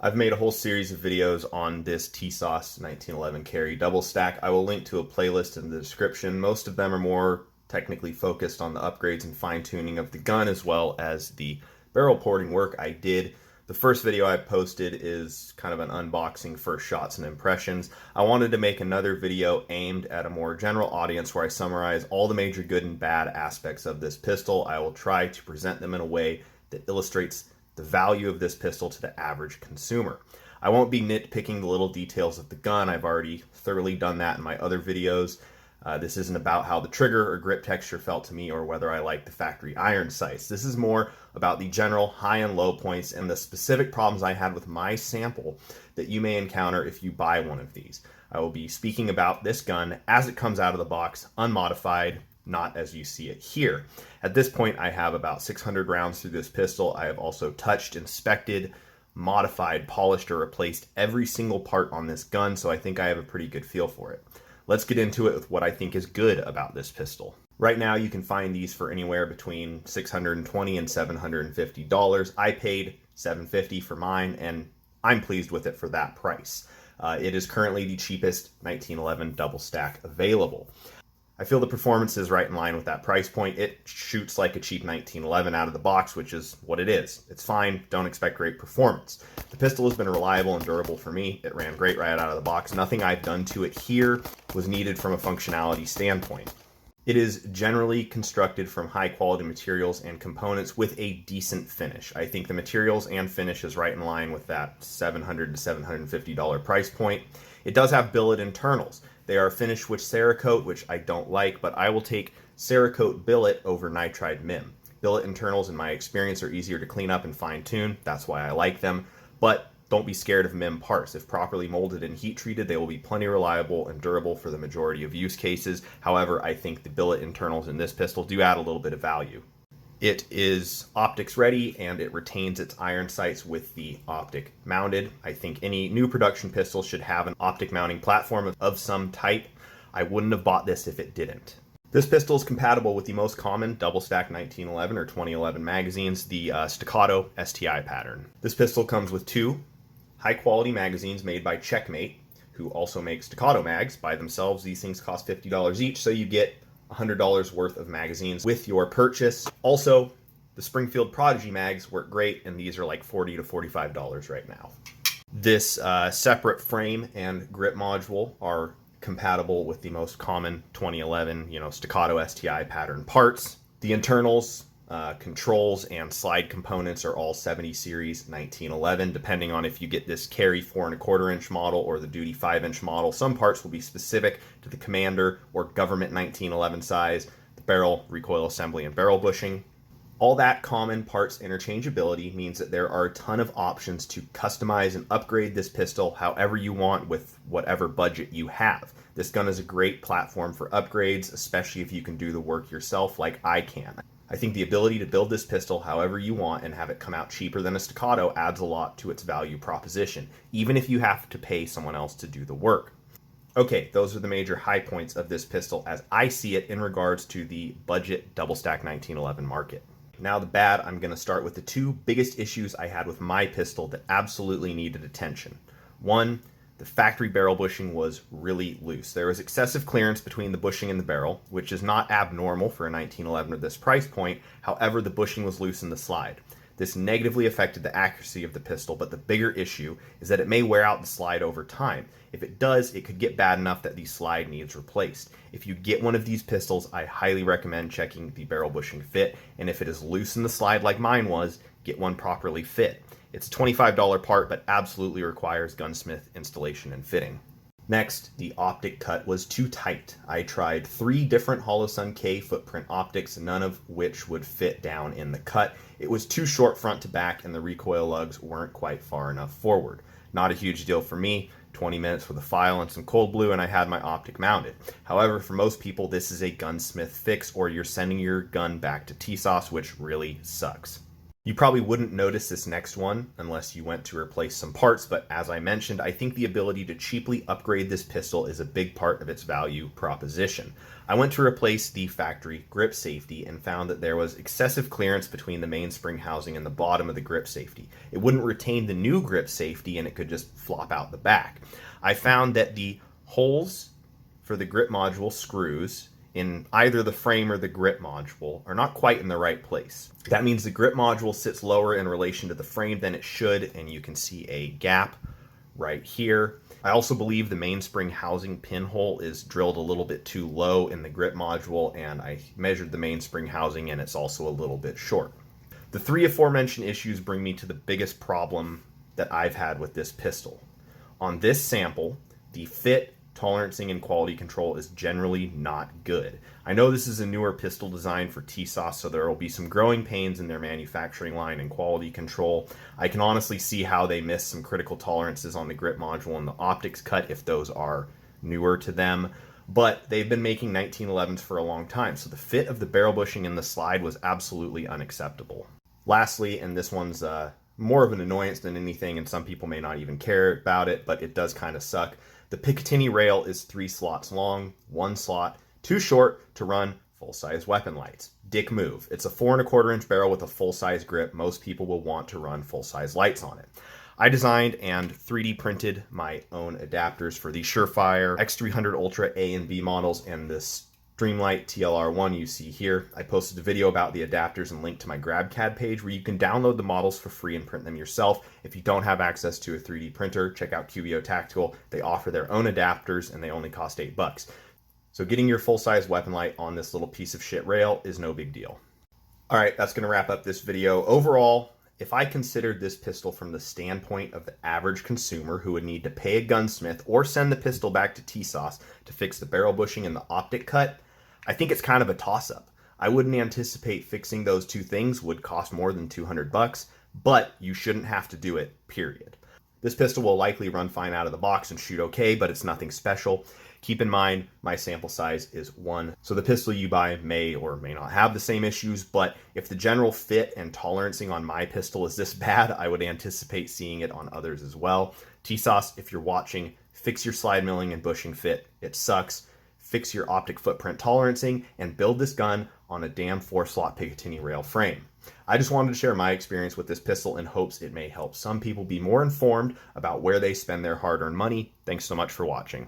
I've made a whole series of videos on this Tisas 1911 carry double stack. I will link to a playlist in the description. Most of them are more technically focused on the upgrades and fine-tuning of the gun as well as the barrel porting work I did. The first video I posted is kind of an unboxing, first shots and impressions. I wanted to make another video aimed at a more general audience where I summarize all the major good and bad aspects of this pistol. I will try to present them in a way that illustrates the value of this pistol to the average consumer. I won't be nitpicking the little details of the gun. I've already thoroughly done that in my other videos. This isn't about how the trigger or grip texture felt to me or whether I like the factory iron sights. This is more about the general high and low points and the specific problems I had with my sample that you may encounter if you buy one of these. I will be speaking about this gun as it comes out of the box, unmodified, not as you see it here. At this point, I have about 600 rounds through this pistol. I have also touched, inspected, modified, polished, or replaced every single part on this gun, so I think I have a pretty good feel for it. Let's get into it with what I think is good about this pistol. Right now, you can find these for anywhere between $620 and $750. I paid $750 for mine, and I'm pleased with it for that price. It is currently the cheapest 1911 double stack available. I feel the performance is right in line with that price point. It shoots like a cheap 1911 out of the box, which is what it is. It's fine, don't expect great performance. The pistol has been reliable and durable for me. It ran great right out of the box. Nothing I've done to it here was needed from a functionality standpoint. It is generally constructed from high quality materials and components with a decent finish. I think the materials and finish is right in line with that $700 to $750 price point. It does have billet internals. They are finished with Cerakote, which I don't like, but I will take Cerakote billet over nitride MIM. Billet internals, in my experience, are easier to clean up and fine tune. That's why I like them. But don't be scared of MIM parts. If properly molded and heat treated, they will be plenty reliable and durable for the majority of use cases. However, I think the billet internals in this pistol do add a little bit of value. It is optics ready and it retains its iron sights with the optic mounted. I think any new production pistol should have an optic mounting platform of some type. I wouldn't have bought this if it didn't. This pistol is compatible with the most common double stack 1911 or 2011 magazines, the staccato STI pattern. This pistol comes with two high quality magazines made by Checkmate, who also makes staccato mags. By themselves, these things cost $50 each, so you get $100 worth of magazines with your purchase. Also, the Springfield Prodigy mags work great, and these are like $40 to $45 right now. This separate frame and grip module are compatible with the most common 2011, staccato STI pattern parts. The internals, controls, and slide components are all 70 series 1911, depending on if you get this carry 4¼ inch model or the duty 5-inch model. Some parts will be specific to the Commander or government 1911 size, the barrel, recoil assembly, and barrel bushing. All that common parts interchangeability means that there are a ton of options to customize and upgrade this pistol however you want with whatever budget you have. This gun is a great platform for upgrades, especially if you can do the work yourself like I can. I think the ability to build this pistol however you want and have it come out cheaper than a staccato adds a lot to its value proposition, even if you have to pay someone else to do the work. Okay, those are the major high points of this pistol as I see it in regards to the budget double stack 1911 market. Now the bad, I'm going to start with the two biggest issues I had with my pistol that absolutely needed attention. One, the factory barrel bushing was really loose. There was excessive clearance between the bushing and the barrel, which is not abnormal for a 1911 at this price point. However, the bushing was loose in the slide. This negatively affected the accuracy of the pistol, but the bigger issue is that it may wear out the slide over time. If it does, it could get bad enough that the slide needs replaced. If you get one of these pistols, I highly recommend checking the barrel bushing fit, and if it is loose in the slide like mine was, get one properly fit. It's a $25 part, but absolutely requires gunsmith installation and fitting. Next, the optic cut was too tight. I tried 3 different Holosun K footprint optics, none of which would fit down in the cut. It was too short front to back, and the recoil lugs weren't quite far enough forward. Not a huge deal for me. 20 minutes with a file and some cold blue, and I had my optic mounted. However, for most people, this is a gunsmith fix, or you're sending your gun back to Tisas, which really sucks. You probably wouldn't notice this next one unless you went to replace some parts, but as I mentioned, I think the ability to cheaply upgrade this pistol is a big part of its value proposition. I went to replace the factory grip safety and found that there was excessive clearance between the mainspring housing and the bottom of the grip safety. It wouldn't retain the new grip safety and it could just flop out the back. I found that the holes for the grip module screws in either the frame or the grip module are not quite in the right place. That means the grip module sits lower in relation to the frame than it should, and you can see a gap right here. I also believe the mainspring housing pinhole is drilled a little bit too low in the grip module, and I measured the mainspring housing and it's also a little bit short. The three aforementioned issues bring me to the biggest problem that I've had with this pistol. On this sample, the fit, tolerancing, and quality control is generally not good. I know this is a newer pistol design for Tisas, so there will be some growing pains in their manufacturing line and quality control. I can honestly see how they missed some critical tolerances on the grip module and the optics cut if those are newer to them. But they've been making 1911s for a long time, so the fit of the barrel bushing and the slide was absolutely unacceptable. Lastly, and this one's more of an annoyance than anything, and some people may not even care about it, but it does kind of suck. The Picatinny rail is 3 slots long, 1 slot too short to run full-size weapon lights. Dick move. It's a 4 1/4 inch barrel with a full-size grip. Most people will want to run full-size lights on it. I designed and 3D printed my own adapters for the Surefire X300 Ultra A and B models and this Streamlight TLR1 you see here. I posted a video about the adapters and link to my GrabCAD page where you can download the models for free and print them yourself. If you don't have access to a 3D printer, check out QBO Tactical. They offer their own adapters and they only cost $8. So getting your full-size weapon light on this little piece of shit rail is no big deal. All right, that's going to wrap up this video. Overall, if I considered this pistol from the standpoint of the average consumer who would need to pay a gunsmith or send the pistol back to Tisas to fix the barrel bushing and the optic cut, I think it's kind of a toss-up. I wouldn't anticipate fixing those two things would cost more than $200, but you shouldn't have to do it, period. This pistol will likely run fine out of the box and shoot okay, but it's nothing special. Keep in mind, my sample size is 1, so the pistol you buy may or may not have the same issues, but if the general fit and tolerancing on my pistol is this bad, I would anticipate seeing it on others as well. Tisas, if you're watching, fix your slide milling and bushing fit. It sucks. Fix your optic footprint tolerancing, and build this gun on a damn 4-slot Picatinny rail frame. I just wanted to share my experience with this pistol in hopes it may help some people be more informed about where they spend their hard-earned money. Thanks so much for watching.